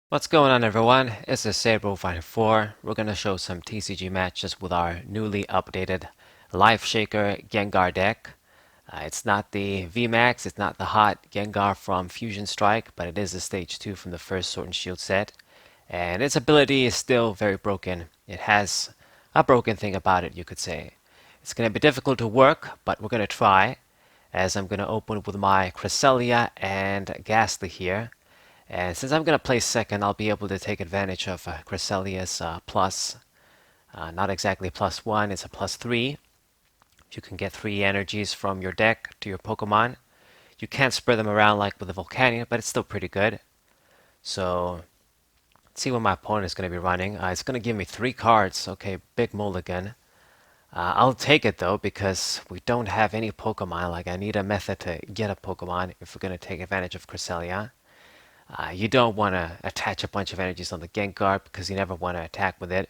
What's going on, everyone? It's the Sabro54. We're going to show some TCG matches with our newly updated Life Shaker Gengar deck. It's not the VMAX, it's not the hot Gengar from Fusion Strike, but it is the Stage 2 from the first Sword and Shield set. And its ability is still very broken. It has a broken thing about it, you could say. It's going to be difficult to work, but we're going to try, as I'm going to open with my Cresselia and Ghastly here. And since I'm going to play second, I'll be able to take advantage of Cresselia's plus. Not exactly +1, it's a +3. You can get 3 energies from your deck to your Pokemon. You can't spread them around like with the Volcanion, but it's still pretty good. So, let's see what my opponent is going to be running. It's going to give me 3 cards. Okay, big mulligan. I'll take it though, because we don't have any Pokemon. Like, I need a method to get a Pokemon if we're going to take advantage of Cresselia. You don't want to attach a bunch of energies on the Gengar because you never want to attack with it.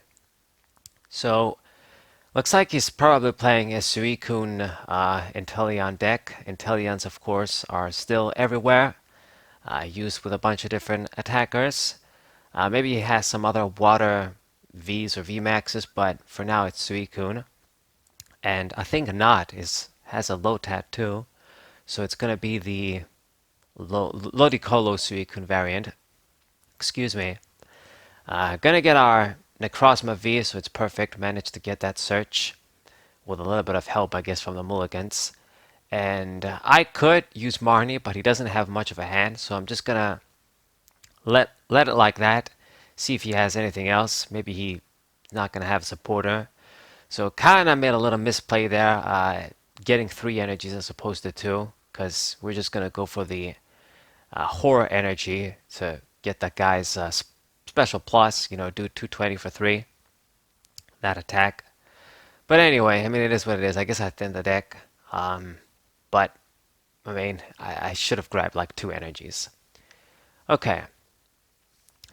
So, looks like he's probably playing a Suicune Inteleon deck. Inteleons, of course, are still everywhere, used with a bunch of different attackers. Maybe he has some other water Vs or Vmaxes, but for now it's Suicune. And I think Not has a Lotat too, so it's going to be the ludicolo Suicune variant. Excuse me. Gonna get our Necrozma V, so it's perfect. Managed to get that search with a little bit of help, I guess, from the Mulligans. And I could use Marnie, but he doesn't have much of a hand, so I'm just gonna let it like that. See if he has anything else. Maybe he's not gonna have a supporter. So kinda made a little misplay there, getting 3 energies as opposed to 2, because we're just gonna go for the horror energy to get that guy's special plus, do 220 for 3, that attack. But anyway, I mean, it is what it is. I guess I thinned the deck. But, I mean, I should have grabbed like 2 energies. Okay.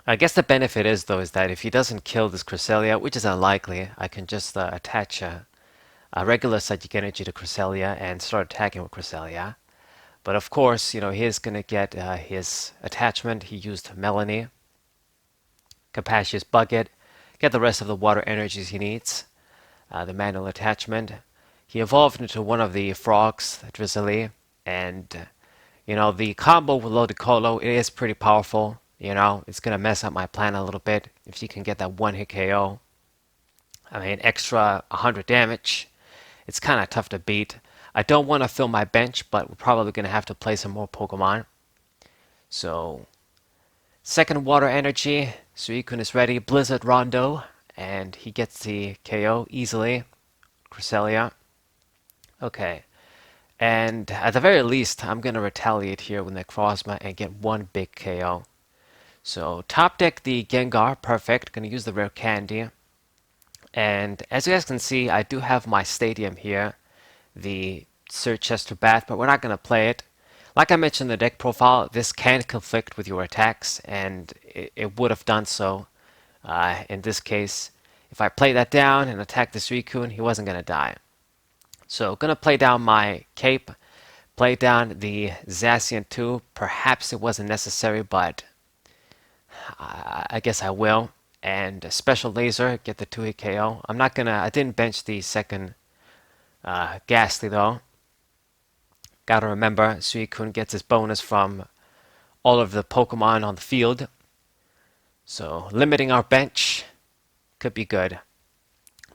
I guess the benefit is, though, is that if he doesn't kill this Cresselia, which is unlikely, I can just attach a regular psychic energy to Cresselia and start attacking with Cresselia. But of course, he's going to get his attachment. He used Melanie, Capacious Bucket, get the rest of the water energies he needs. The manual attachment. He evolved into one of the frogs, Drizzly, and the combo with Ludicolo, it is pretty powerful. It's gonna mess up my plan a little bit if you can get that one hit KO. I mean, extra 100 damage. It's kind of tough to beat. I don't want to fill my bench, but we're probably gonna have to play some more Pokemon. So, second water energy. Suicune is ready. Blizzard Rondo, and he gets the KO easily. Cresselia. Okay. And at the very least, I'm going to retaliate here with Necrozma and get one big KO. So top deck the Gengar, perfect. Going to use the rare candy. And as you guys can see, I do have my stadium here, the Sir Chester Bath, but we're not going to play it. Like I mentioned in the deck profile, this can conflict with your attacks, and it would have done so. In this case, if I play that down and attack the Suicune, he wasn't going to die. So, gonna play down my cape, play down the Zacian too. Perhaps it wasn't necessary, but I guess I will. And special laser, get the 2-hit KO. I didn't bench the second Ghastly though. Gotta remember, Suicune gets his bonus from all of the Pokemon on the field. So, limiting our bench could be good.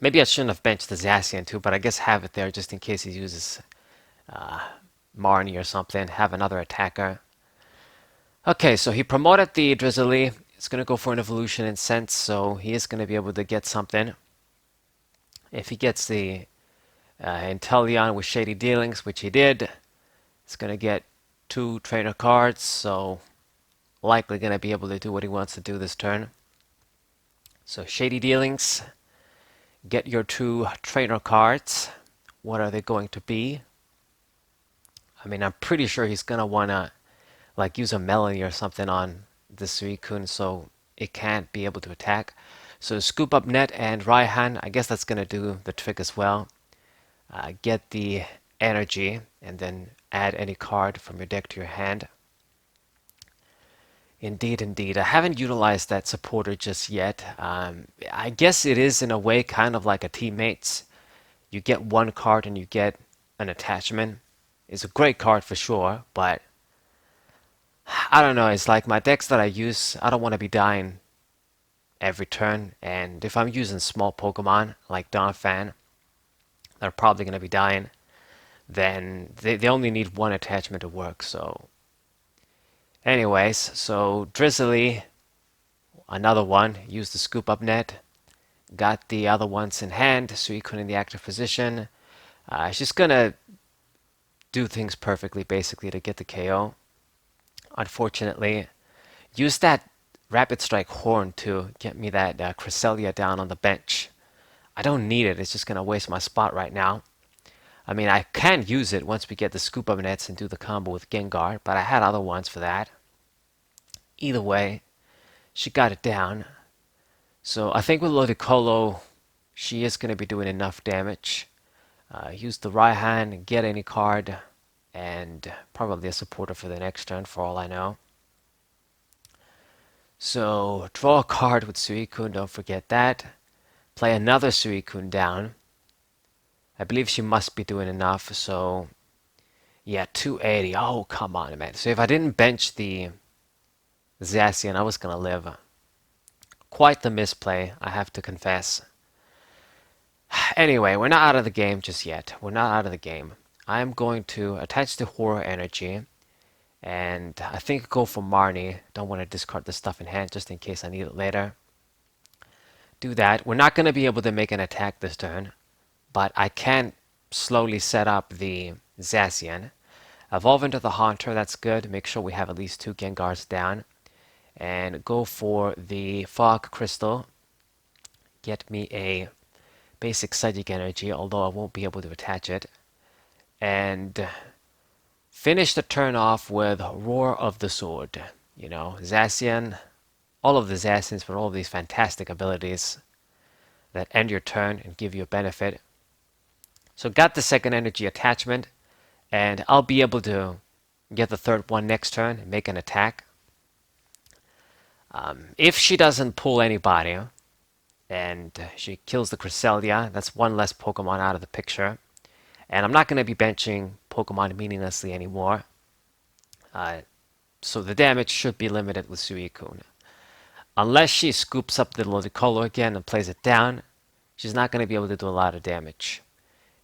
Maybe I shouldn't have benched the Zacian too, but I guess have it there just in case he uses Marnie or something, have another attacker. Okay, so he promoted the Drizzly. It's going to go for an evolution in Sense, so he is going to be able to get something. If he gets the Inteleon with Shady Dealings, which he did, it's going to get 2 trainer cards, so likely going to be able to do what he wants to do this turn. So Shady Dealings, get your 2 trainer cards. What are they going to be? I mean, I'm pretty sure he's going to want to like use a Melanie or something on the Suicune so it can't be able to attack. So Scoop Up Net and Raihan, I guess that's going to do the trick as well. Get the energy and then add any card from your deck to your hand. Indeed, indeed. I haven't utilized that supporter just yet. I guess it is in a way kind of like a teammates. You get one card and you get an attachment. It's a great card for sure, but I don't know. It's like my decks that I use, I don't want to be dying every turn. And if I'm using small Pokemon like Donphan, they're probably going to be dying. Then they only need one attachment to work. So, anyways, so Drizzly, another one, used the scoop up net. Got the other ones in hand, Suicune in the active position. She's gonna do things perfectly, basically, to get the KO. Unfortunately, use that Rapid Strike Horn to get me that Cresselia down on the bench. I don't need it, it's just gonna waste my spot right now. I mean, I can use it once we get the scoop up nets and do the combo with Gengar, but I had other ones for that. Either way, she got it down. So I think with Ludicolo, she is going to be doing enough damage. Use the Raihan, get any card, and probably a supporter for the next turn for all I know. So draw a card with Suicune, don't forget that. Play another Suicune down. I believe she must be doing enough, so yeah, 280. Oh, come on, man. So if I didn't bench the Zacian, I was going to live. Quite the misplay, I have to confess. Anyway, we're not out of the game just yet. We're not out of the game. I am going to attach the Horror Energy, and I think go for Marnie. Don't want to discard the stuff in hand just in case I need it later. Do that. We're not going to be able to make an attack this turn, but I can slowly set up the Zacian. Evolve into the Haunter, that's good. Make sure we have at least 2 Gengars down. And go for the Fog Crystal. Get me a basic Psychic Energy, although I won't be able to attach it. And finish the turn off with Roar of the Sword. You know, Zacian, all of the Zacians with all of these fantastic abilities that end your turn and give you a benefit. So got the second energy attachment, and I'll be able to get the third one next turn and make an attack. If she doesn't pull anybody, and she kills the Cresselia, that's one less Pokemon out of the picture. And I'm not going to be benching Pokemon meaninglessly anymore. So the damage should be limited with Suicune. Unless she scoops up the Ludicolo again and plays it down, she's not going to be able to do a lot of damage.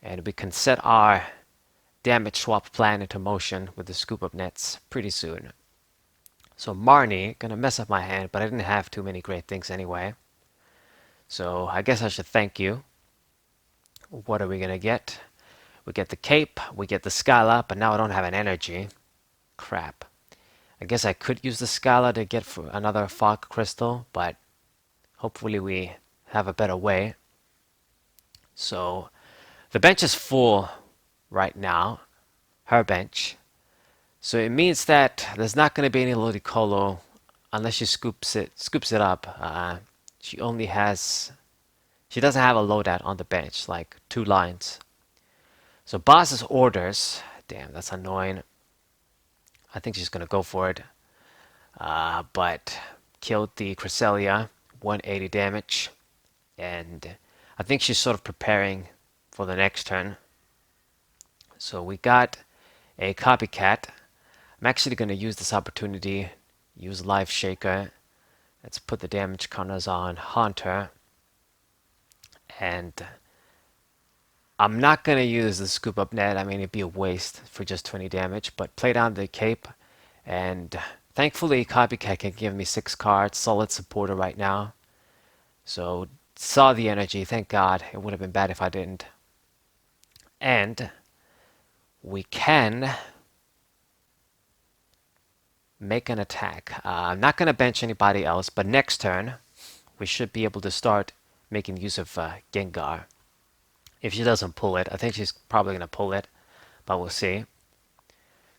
And we can set our damage swap plan into motion with the scoop up nets pretty soon. So Marnie, gonna mess up my hand, but I didn't have too many great things anyway. So I guess I should thank you. What are we gonna get? We get the cape, we get the Scala, but now I don't have an energy. Crap. I guess I could use the Scala to get for another Fog Crystal, but hopefully we have a better way. So the bench is full right now. Her bench. So it means that there's not going to be any Ludicolo unless she scoops it up. She doesn't have a loadout on the bench, like 2 lines. So boss's orders, damn, that's annoying. I think she's going to go for it. But killed the Cresselia, 180 damage. And I think she's sort of preparing for the next turn. So we got a copycat. I'm actually going to use this opportunity, use Life Shaker. Let's put the damage counters on Haunter. And I'm not going to use the scoop up net. I mean, it'd be a waste for just 20 damage. But play down the cape. And thankfully, Copycat can give me 6 cards. Solid supporter right now. So, saw the energy. Thank God. It would have been bad if I didn't. And we can make an attack. I'm not going to bench anybody else, but next turn we should be able to start making use of Gengar. If she doesn't pull it, I think she's probably going to pull it, but we'll see.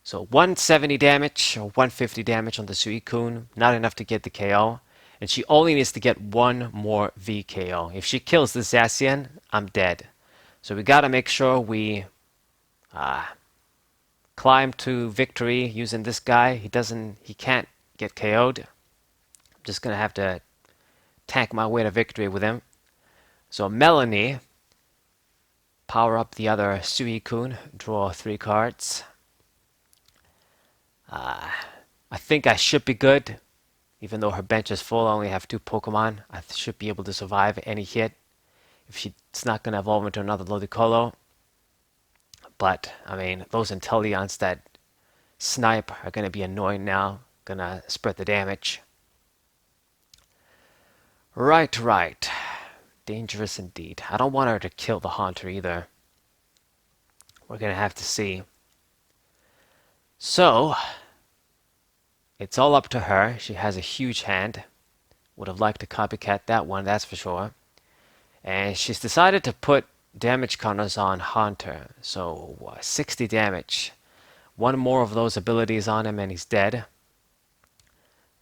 So 170 damage or 150 damage on the Suicune, not enough to get the KO. And she only needs to get 1 more VKO. If she kills the Zacian, I'm dead. So we gotta make sure we climb to victory using this guy. He can't get KO'd. I'm just gonna have to tank my way to victory with him. So Melanie, power up the other Suicune, draw 3 cards. I think I should be good. Even though her bench is full, I only have 2 Pokemon. I should be able to survive any hit. If she's not going to evolve into another Ludicolo. But, I mean, those Inteleons that snipe are going to be annoying now. Going to spread the damage. Right. Dangerous indeed. I don't want her to kill the Haunter either. We're going to have to see. So, it's all up to her. She has a huge hand. Would have liked to copycat that one, that's for sure. And she's decided to put damage counters on Haunter. So, 60 damage. One more of those abilities on him and he's dead.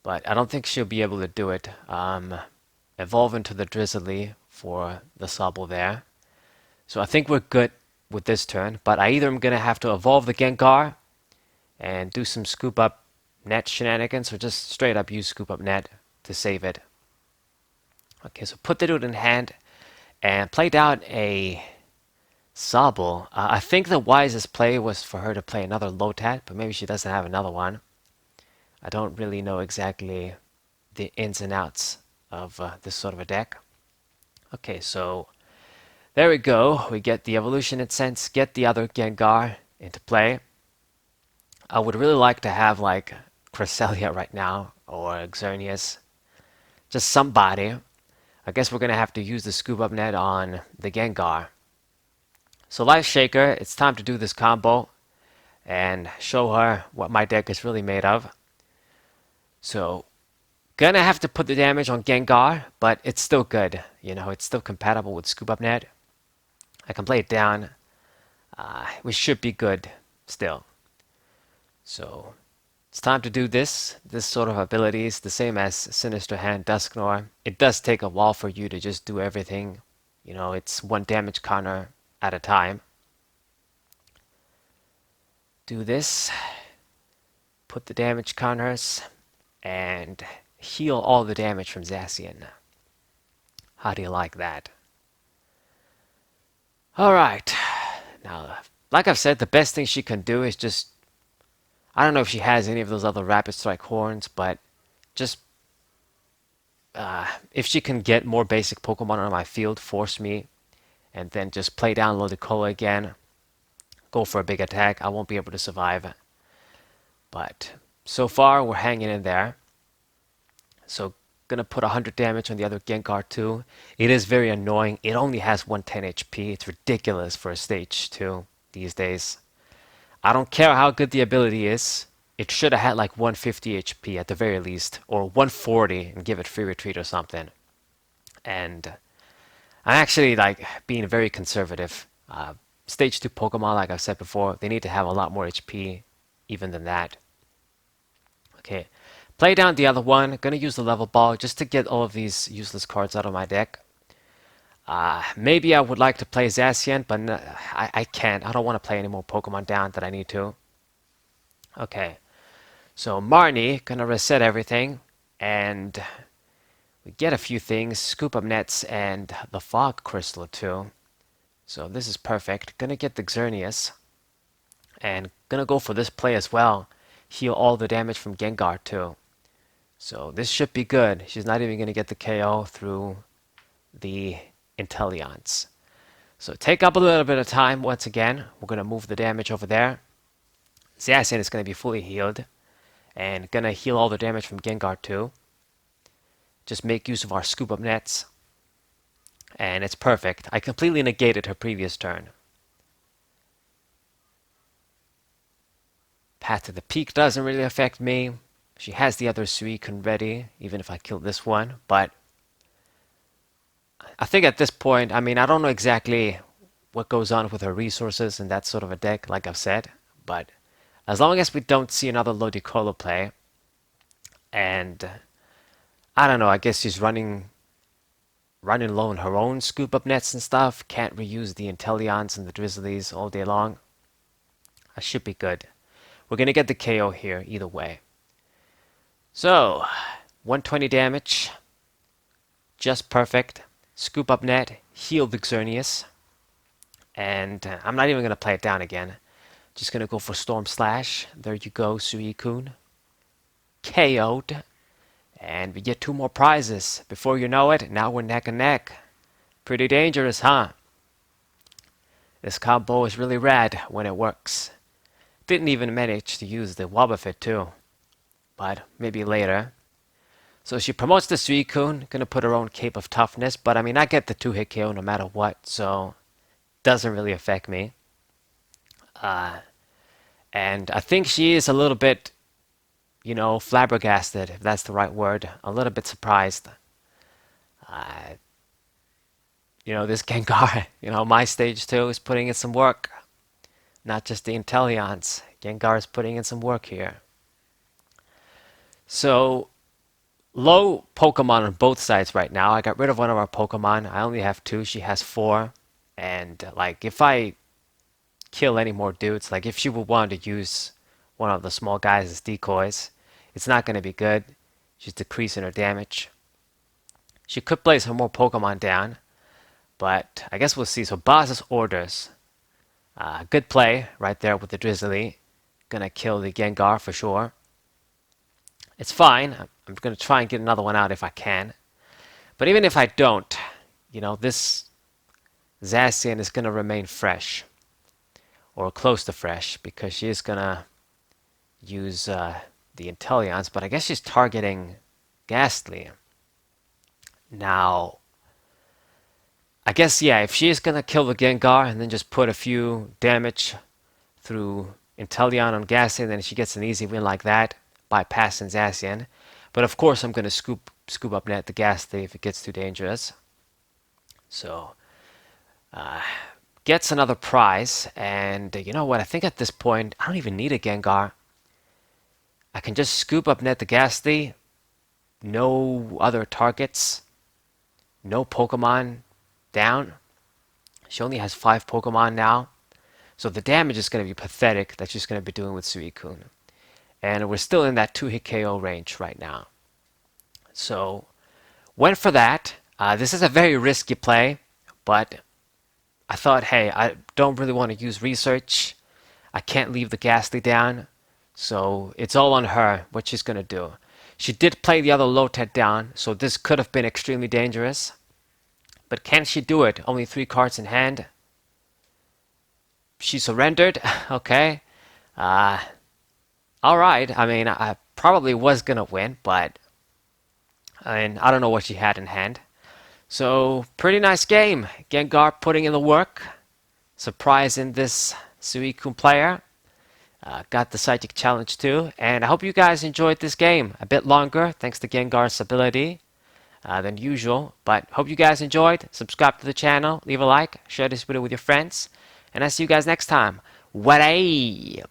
But I don't think she'll be able to do it. Evolve into the Drizzly for the Sobble there. So I think we're good with this turn. But I either am going to have to evolve the Gengar and do some scoop up net shenanigans, or just straight up use scoop up net to save it. Okay, so put the dude in hand and play down a Sobble. I think the wisest play was for her to play another Lotat, but maybe she doesn't have another one. I don't really know exactly the ins and outs of this sort of a deck. Okay, so there we go. We get the Evolution Incense, get the other Gengar into play. I would really like to have like Cresselia right now, or Xerneas. Just somebody. I guess we're going to have to use the scoop up net on the Gengar. So Life Shaker, it's time to do this combo and show her what my deck is really made of. So, gonna have to put the damage on Gengar, but it's still good. You know, it's still compatible with scoop up net. I can play it down. We should be good still. So, it's time to do this. This sort of ability is the same as Sinister Hand, Dusknoir. It does take a while for you to just do everything. You know, it's one damage counter at a time. Do this. Put the damage counters. And heal all the damage from Zacian. How do you like that? Alright. Now, like I've said, the best thing she can do is just... I don't know if she has any of those other Rapid Strike horns, but just... if she can get more basic Pokemon on my field, force me, and then just play down Ludicolo again, go for a big attack, I won't be able to survive. But so far, we're hanging in there. So, gonna put 100 damage on the other Gengar too. It is very annoying. It only has 110 HP. It's ridiculous for a stage 2 these days. I don't care how good the ability is. It should have had like 150 HP at the very least, or 140 and give it free retreat or something. And I'm actually like being very conservative. Stage 2 Pokemon, like I've said before, they need to have a lot more HP even than that. Okay, play down the other one. Gonna use the level ball just to get all of these useless cards out of my deck. Maybe I would like to play Zacian, but no, I can't. I don't want to play any more Pokemon down that I need to. Okay, so Marnie, gonna reset everything, and we get a few things. Scoop up nets and the Fog Crystal too. So this is perfect. Gonna get the Xerneas, and gonna go for this play as well. Heal all the damage from Gengar too. So this should be good. She's not even going to get the KO through the Inteleons. So take up a little bit of time once again. We're going to move the damage over there. Zacian is going to be fully healed. And going to heal all the damage from Gengar too. Just make use of our scoop up nets. And it's perfect. I completely negated her previous turn. Path to the Peak doesn't really affect me. She has the other Suicune ready, even if I kill this one. But I think at this point, I mean, I don't know exactly what goes on with her resources in that sort of a deck, like I've said. But as long as we don't see another Ludicolo play, and I don't know, I guess she's running low on her own scoop up nets and stuff, can't reuse the Inteleons and the Drizzlies all day long, I should be good. We're going to get the KO here either way. So, 120 damage, just perfect. Scoop up net, heal the Xerneas, and I'm not even going to play it down again. Just going to go for Storm Slash. There you go, Suicune. KO'd. And we get 2 more prizes. Before you know it, now we're neck and neck. Pretty dangerous, huh? This combo is really rad when it works. Didn't even manage to use the wobbuffet too. But maybe later. So she promotes the Suicune, gonna put her own Cape of Toughness, but I mean I get the 2-hit KO no matter what, so doesn't really affect me. And I think she is a little bit, flabbergasted, if that's the right word. A little bit surprised. This Gengar, my stage 2 is putting in some work. Not just the Inteleons. Gengar is putting in some work here. So, low Pokemon on both sides right now. I got rid of one of our Pokemon. I only have 2. She has 4. And, if I kill any more dudes, if she would want to use one of the small guys as decoys, it's not going to be good. She's decreasing her damage. She could place her more Pokemon down, but I guess we'll see. So boss's orders. Good play right there with the Drizzly. Gonna kill the Gengar for sure. It's fine. I'm gonna try and get another one out if I can. But even if I don't, this Zacian is gonna remain fresh. Or close to fresh, because she is gonna use the Inteleons, but I guess she's targeting Ghastly. Now, I guess, yeah, if she is gonna kill the Gengar and then just put a few damage through Inteleon on Ghastly, then she gets an easy win like that, bypassing Zacian. But of course, I'm gonna scoop up net the Ghastly if it gets too dangerous. So, gets another prize, and you know what? I think at this point, I don't even need a Gengar. I can just scoop up net the Ghastly, no other targets, no Pokemon down. She only has 5 Pokemon now, so the damage is going to be pathetic that she's going to be doing with Suicune. And we're still in that 2-hit KO range right now. So, went for that. This is a very risky play, but I thought, hey, I don't really want to use research. I can't leave the Ghastly down, so it's all on her, what she's going to do. She did play the other Lotad down, so this could have been extremely dangerous. But can she do it? Only 3 cards in hand. She surrendered. Okay. Alright. I mean, I probably was going to win, but I don't know what she had in hand. So, pretty nice game. Gengar putting in the work. Surprising this Suicune player. Got the Psychic Challenge too. And I hope you guys enjoyed this game. A bit longer, thanks to Gengar's ability than usual. But hope you guys enjoyed. Subscribe to the channel. Leave a like. Share this video with your friends. And I'll see you guys next time. What a